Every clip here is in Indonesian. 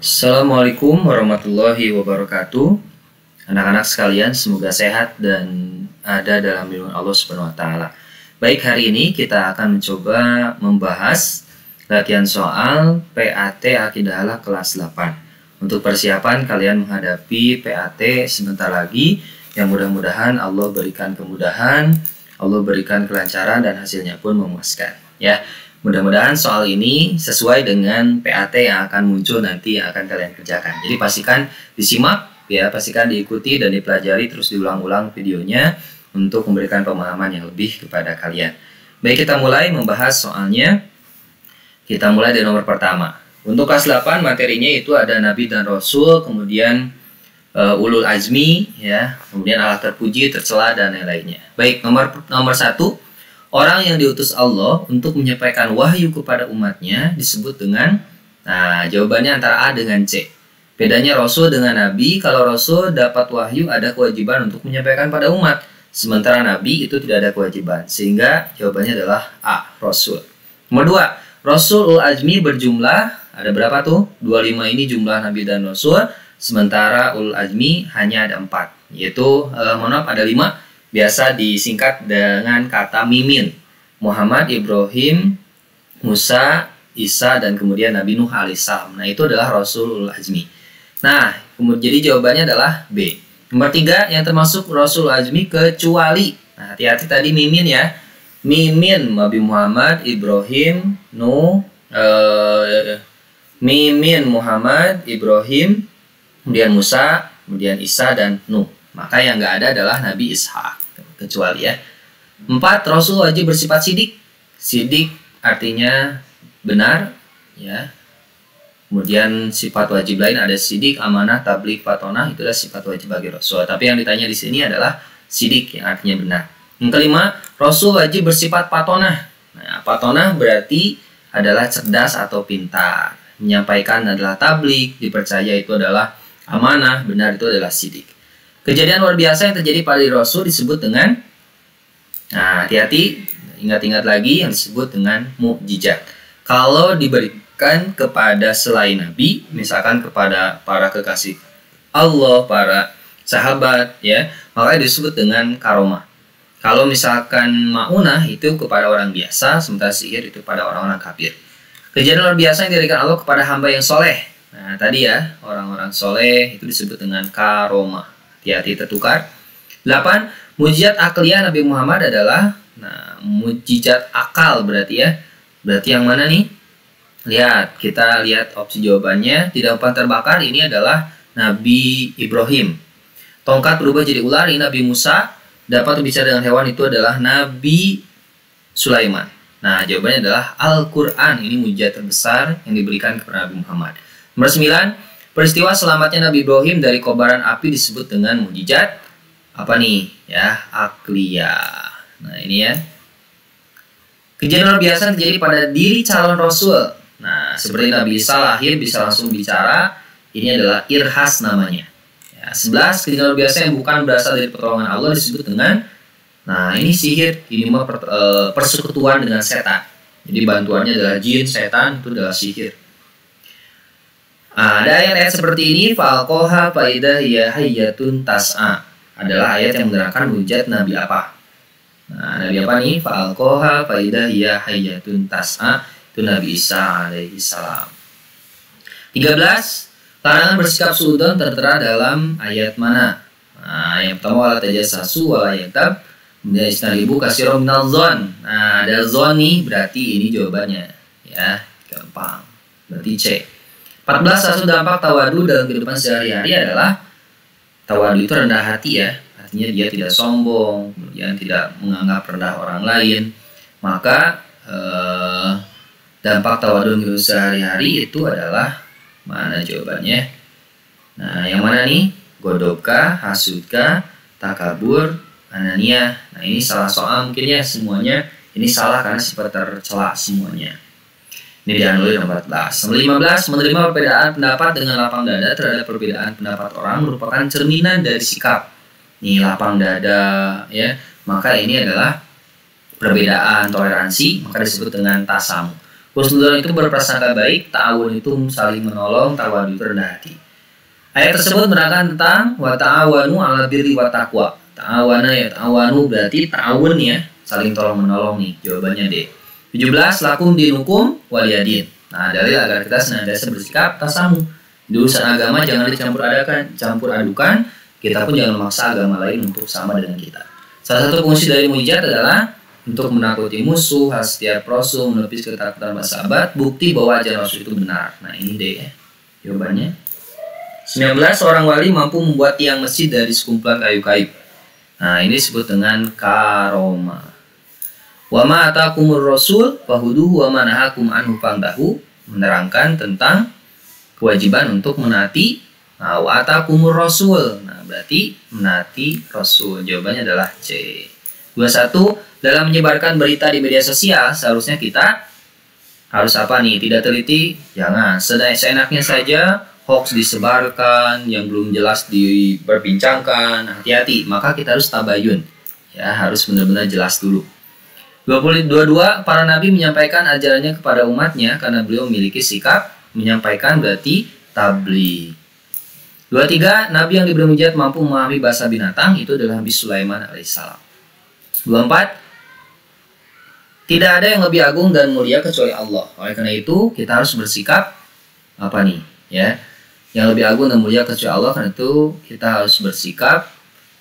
Assalamualaikum warahmatullahi wabarakatuh. Anak-anak sekalian, semoga sehat dan ada dalam lindungan Allah Subhanahu wa taala. Baik, hari ini kita akan mencoba membahas latihan soal PAT Akidah Halal kelas 8. Untuk persiapan kalian menghadapi PAT sebentar lagi, yang mudah-mudahan Allah berikan kemudahan, Allah berikan kelancaran dan hasilnya pun memuaskan, ya. Mudah-mudahan soal ini sesuai dengan PAT yang akan muncul nanti yang akan kalian kerjakan. Jadi pastikan disimak, ya, pastikan diikuti dan dipelajari, terus diulang-ulang videonya untuk memberikan pemahaman yang lebih kepada kalian. Baik, kita mulai membahas soalnya. Kita mulai dari nomor pertama. Untuk kelas 8 materinya itu ada Nabi dan Rasul, kemudian ulul azmi, ya, kemudian Allah terpuji, tercela dan lain-lainnya. Baik, nomor 1. Orang yang diutus Allah untuk menyampaikan wahyu kepada umatnya disebut dengan, nah jawabannya antara A dengan C. Bedanya Rasul dengan Nabi, kalau Rasul dapat wahyu ada kewajiban untuk menyampaikan pada umat. Sementara Nabi itu tidak ada kewajiban. Sehingga jawabannya adalah A, Rasul. Nomor 2, Rasul ul azmi berjumlah, ada berapa tuh? 25 ini jumlah Nabi dan Rasul. Sementara ul azmi hanya ada 4. Yaitu, mohon maaf, ada 5. Biasa disingkat dengan kata mimin. Muhammad, Ibrahim, Musa, Isa, dan kemudian Nabi Nuh alaihissalam. Nah, itu adalah Rasulul Azmi. Nah, jadi jawabannya adalah B. Nomor 3, yang termasuk Rasul Azmi kecuali. Nah, hati-hati tadi mimin, ya. Mimin Nabi Muhammad, Ibrahim, Nuh, mimin Muhammad, Ibrahim, kemudian Musa, kemudian Isa, dan Nuh. Maka yang nggak ada adalah Nabi Ishak, kecuali, ya. 4, Rasul wajib bersifat sidik. Sidik artinya benar, ya. Kemudian sifat wajib lain ada sidik, amanah, tabligh, fatonah, itu adalah sifat wajib bagi Rasul. Tapi yang ditanya di sini adalah sidik, yang artinya benar. Yang kelima, Rasul wajib bersifat fatonah. Nah, fatonah berarti adalah cerdas atau pintar. Menyampaikan adalah tabligh, dipercaya itu adalah amanah, benar itu adalah sidik. Kejadian luar biasa yang terjadi pada Rasul disebut dengan, nah hati-hati, ingat-ingat lagi, yang disebut dengan mukjizat. Kalau diberikan kepada selain Nabi, misalkan kepada para kekasih Allah, para sahabat, ya, maka disebut dengan karomah. Kalau misalkan maunah itu kepada orang biasa, sementara sihir itu pada orang-orang kafir. Kejadian luar biasa yang diberikan Allah kepada hamba yang soleh. Nah tadi, ya, orang-orang soleh itu disebut dengan karomah. Hati-hati tertukar. 8. Mukjizat akliyah Nabi Muhammad adalah, nah, mukjizat akal berarti, ya. Berarti yang mana nih? Lihat, kita lihat opsi jawabannya. Tidak umpan terbakar, ini adalah Nabi Ibrahim. Tongkat berubah jadi ular, ini Nabi Musa. Dapat berbicara dengan hewan, itu adalah Nabi Sulaiman. Nah, jawabannya adalah Al-Quran. Ini mukjizat terbesar yang diberikan kepada Nabi Muhammad. Nomor 9. Peristiwa selamatnya Nabi Ibrahim dari kobaran api disebut dengan mukjizat apa nih? Ya, akliyah. Nah, ini, ya. Kejadian luar biasa terjadi pada diri calon Rasul. Nah, seperti Nabi Isa lahir bisa langsung bicara. Ini adalah irhas namanya. Ya, 11. Kejadian luar biasa yang bukan berasal dari pertolongan Allah disebut dengan, nah, ini sihir. Ini mah persekutuan dengan setan. Jadi bantuannya adalah jin, setan, itu adalah sihir. Ada ayat-ayat seperti ini, fa'alqaha faidah hiya hayyatun tas'a. Adalah ayat yang menerangkan mukjizat Nabi apa? Nah, Nabi apa nih? Fa'alqaha faidah hiya hayyatun tas'a. Itu Nabi Isa alaihi salam. 13. Larangan bersikap suudzon tertera dalam ayat mana? Nah, yang pertama wala tajassasu wala yaghtab. Kemudian istanibu katsiran minadh dzan. Nah, ada dzan nih, berarti ini jawabannya, ya. Gampang. Berarti C. 14. Satu dampak tawadu dalam kehidupan sehari-hari adalah tawadu itu rendah hati, ya. Artinya dia tidak sombong, kemudian tidak menganggap rendah orang lain. Maka dampak tawadu dalam kehidupan sehari-hari itu adalah, mana jawabannya? Nah, yang mana nih? Godobka, hasudka, takabur, anania. Nah, ini salah soal mungkin, ya, semuanya. Ini salah karena sifat tercela semuanya. Ini dianulir nomor 14. Nomor 15, menerima perbedaan pendapat dengan lapang dada terhadap perbedaan pendapat orang merupakan cerminan dari sikap. Nih, lapang dada, ya. Maka ini adalah perbedaan toleransi, maka disebut dengan tasamu. Husnudzon itu berprasangka baik, ta'awun itu saling menolong, tawadu itu rendah hati. Ayat tersebut menerangkan tentang wa ta'awanu 'alal birri wa taqwa. Ta'awana ya, ta'awanu berarti ta'awun ya, saling tolong menolong nih. Jawabannya D. 17 lakum dinukum waliyadin. Nah, dalil agar kita senantiasa bersikap tasamu. Di urusan agama jangan campur adukan. Kita pun jangan memaksa agama lain untuk sama dengan kita. Salah satu fungsi dari mujizat adalah untuk menakuti musuh, setiap rasul, menepis ketakutan para sahabat, bukti bahwa ajaran rasul itu benar. Nah, ini D ya. Jawabannya. 19 seorang wali mampu membuat tiang masjid dari sekumpulan kayu-kayu. Nah, ini disebut dengan karomah. Wa ma atakumur rasul fahuduhu wa ma nahakum anhu fantahu, menerangkan tentang kewajiban untuk menaati wa atakumur rasul. Nah, berarti menaati rasul. Jawabannya adalah C. 21 dalam menyebarkan berita di media sosial seharusnya kita harus apa nih? Tidak teliti, jangan seenaknya saja hoax disebarkan yang belum jelas diperbincangkan. Hati-hati, maka kita harus tabayun. Ya, harus benar-benar jelas dulu. 22 para nabi menyampaikan ajarannya kepada umatnya karena beliau memiliki sikap menyampaikan berarti tabligh. 23 nabi yang diberi mujizat mampu memahami bahasa binatang, itu adalah Nabi Sulaiman alaihissalam. 24 tidak ada yang lebih agung dan mulia kecuali Allah. Oleh karena itu kita harus bersikap apa nih ya, yang lebih agung dan mulia kecuali Allah. Karena itu kita harus bersikap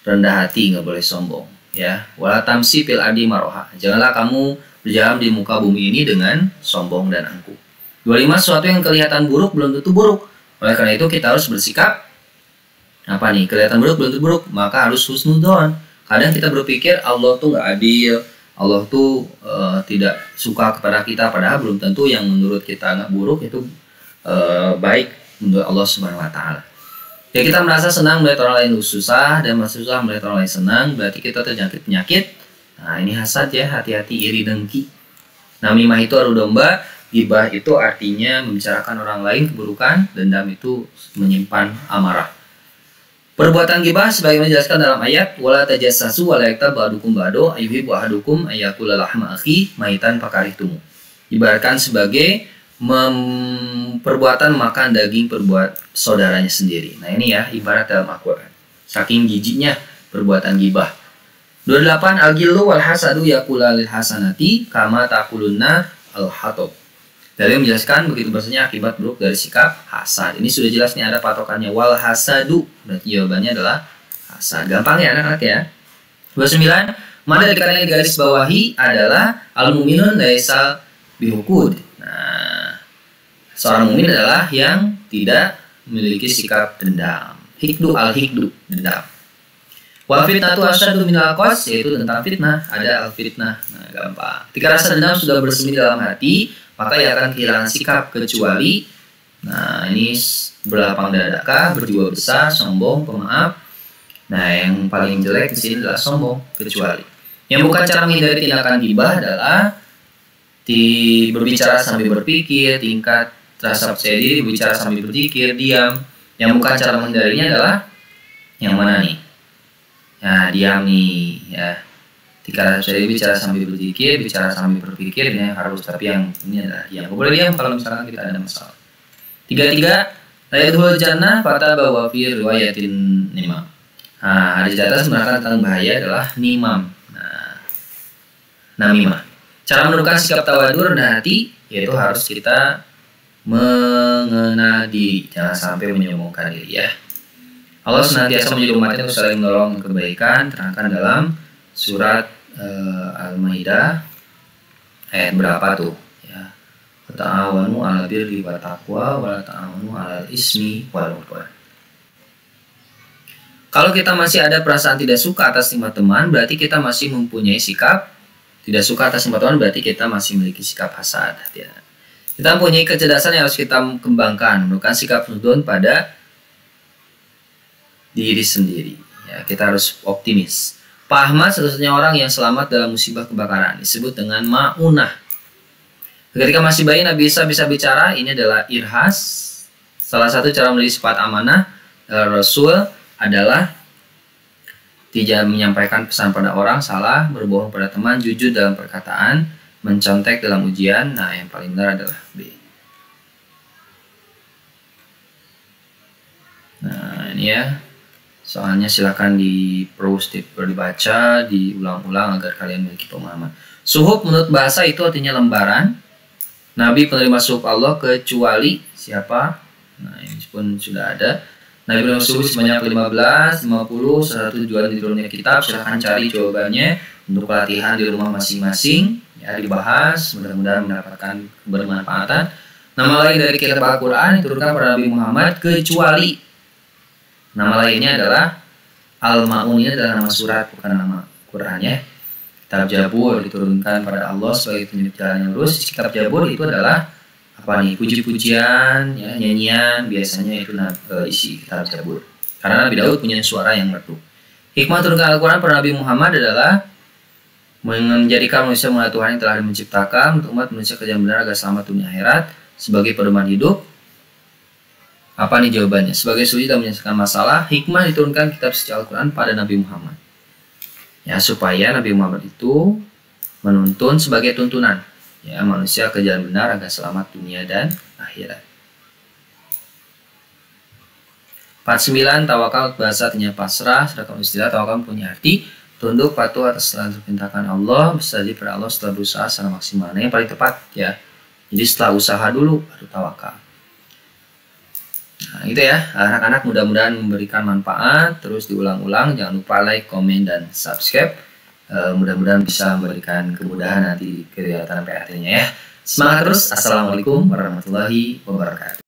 rendah hati, nggak boleh sombong ya. Wala tamsi fil ardi maroha, janganlah kamu berjalan di muka bumi ini dengan sombong dan angkuh. 25 sesuatu yang kelihatan buruk belum tentu buruk. Oleh karena itu kita harus bersikap apa nih, kelihatan buruk belum tentu buruk, maka harus husnudzon. Kadang kita berpikir Allah tuh nggak adil, Allah tuh tidak suka kepada kita, padahal belum tentu yang menurut kita nggak buruk itu baik menurut Allah Subhanahu Wa Taala. Ya, kita merasa senang melihat orang lain susah dan merasa susah melihat orang lain senang, berarti kita terjangkit penyakit. Nah, ini hasad ya, hati-hati iri dengki. Namimah itu adu domba, ghibah itu artinya membicarakan orang lain keburukan, dendam itu menyimpan amarah. Perbuatan ghibah sebagaimana dijelaskan dalam ayat wala tajassasu wala yaktab ba'dukum ba'du ayyuhibbu ahadukum ayyakula lahma akhi maitan fakarihtum. Ibaratkan sebagai perbuatan makan daging perbuat saudaranya sendiri. Nah, ini ya ibarat dalam Al-Qur'an. Saking jijiknya perbuatan ghibah. 28 al-ghillu wal hasadu yakula lil hasanati kama taquluna al-hatab. Dari menjelaskan begitu bahasanya akibat buruk dari sikap hasad. Ini sudah jelas nih, ada patokannya wal hasadu. Berarti jawabannya adalah hasad. Gampang ya anak-anak ya. 29 mana dikatakan garis bawahi adalah al-mu'minun laisa bihukud. Nah, seorang mukmin adalah yang tidak memiliki sikap dendam. Hikdu al-hikdu, dendam. Wal fitnatu asyaddu minal qas, yaitu tentang fitnah, ada al-fitnah. Nah, gampang. Ketika rasa dendam sudah bersemi dalam hati, maka ia akan kehilangan sikap kecuali, nah ini berlapang dadakah, berjiwa besar, sombong, pemaaf. Nah, yang paling jelek di sini adalah sombong, kecuali. Yang bukan cara menghindari tindakan ghibah adalah berbicara sambil berpikir, tingkat rasa percaya diri, berbicara sambil berzikir, diam. Yang bukan cara menghindarinya adalah yang mana nih? Nah, diam nih ya. Ketika saya bicara sambil berzikir, bicara sambil berpikir, ini harus, tapi yang ini adalah diam. Boleh diam kalau misalkan kita ada masalah. 33 layadhul jannah fata bahwa fi riwayatin nimam. Nah, hadis di atas menerangkan tentang bahaya adalah nimam. Nah, namimah. Cara menurunkan sikap tawadur dan hati yaitu harus kita mengenal diri, jangan sampai menyombongkan diri ya. Allah senantiasa menjadi umatnya untuk saling menolong kebaikan, terangkan dalam surat Al-Maidah ayat berapa tuh ya, ta'awanu 'alal birri wat taqwa wa la ta'awanu 'alal ismi wal 'udwan. Kalau kita masih ada perasaan tidak suka atas nikmat teman, berarti kita masih mempunyai sikap tidak suka atas nikmat teman, berarti kita masih memiliki sikap hasad ya. Kita mempunyai kecerdasan yang harus kita kembangkan, menunjukkan sikap husnudzon pada diri sendiri ya. Kita harus optimis. Pak Ahmad satu-satunya orang yang selamat dalam musibah kebakaran, disebut dengan ma'unah. Ketika masih bayi Nabi Isa bisa bicara, ini adalah irhas. Salah satu cara menjadi sifat amanah Rasul adalah tidak menyampaikan pesan pada orang, salah, berbohong pada teman, jujur dalam perkataan, mencontek dalam ujian. Nah, yang paling benar adalah B. Nah, ini ya. Soalnya silakan dibaca, diulang-ulang agar kalian memiliki pemahaman. Suhuf menurut bahasa itu artinya lembaran. Nabi penerima suhuf Allah kecuali siapa? Nah, ini pun sudah ada. Nabi penerima suhuf sebanyak 15, 50, 100 tujuan diturunnya kitab. Silahkan cari jawabannya untuk pelatihan di rumah masing-masing. Ya, dibahas, mudah-mudahan mendapatkan kebermanfaatan. Nama lain dari kitab Al-Quran diturunkan pada Nabi Muhammad kecuali. Nama lainnya adalah Al-Ma'un, ini adalah nama surat, bukan nama Quran ya. Kitab Jabur diturunkan pada Allah sebagai petunjuk jalan yang lurus. Kitab Jabur itu adalah apa nih? Puji-pujian, ya, nyanyian, biasanya itu isi kitab Jabur. Karena Nabi Daud punya suara yang merdu. Hikmah turunkan Al-Quran pada Nabi Muhammad adalah menjadikan manusia mengenal Tuhan yang telah menciptakan untuk umat manusia ke jalan benar agar selamat dunia akhirat sebagai pedoman hidup. Apa nih jawabannya? Sebagai solusi dalam menyelesaikan masalah, hikmah diturunkan kitab suci Al-Quran pada Nabi Muhammad. Ya, supaya Nabi Muhammad itu menuntun sebagai tuntunan. Ya, manusia ke jalan benar agar selamat dunia dan akhirat. 49. Tawakal bahasa artinya pasrah, sedangkan istilah tawakal punya arti tunduk patuh atas segala perintahkan Allah, berserah pada Allah setelah berusaha secara maksimal. Nah, yang paling tepat ya. Jadi setelah usaha dulu baru tawakal. Nah, gitu ya, anak-anak, mudah-mudahan memberikan manfaat. Terus diulang-ulang, jangan lupa like, komen, dan subscribe. Mudah-mudahan bisa memberikan kemudahan nanti di kegiatan PAT-nya ya. Semangat terus. Assalamualaikum warahmatullahi wabarakatuh.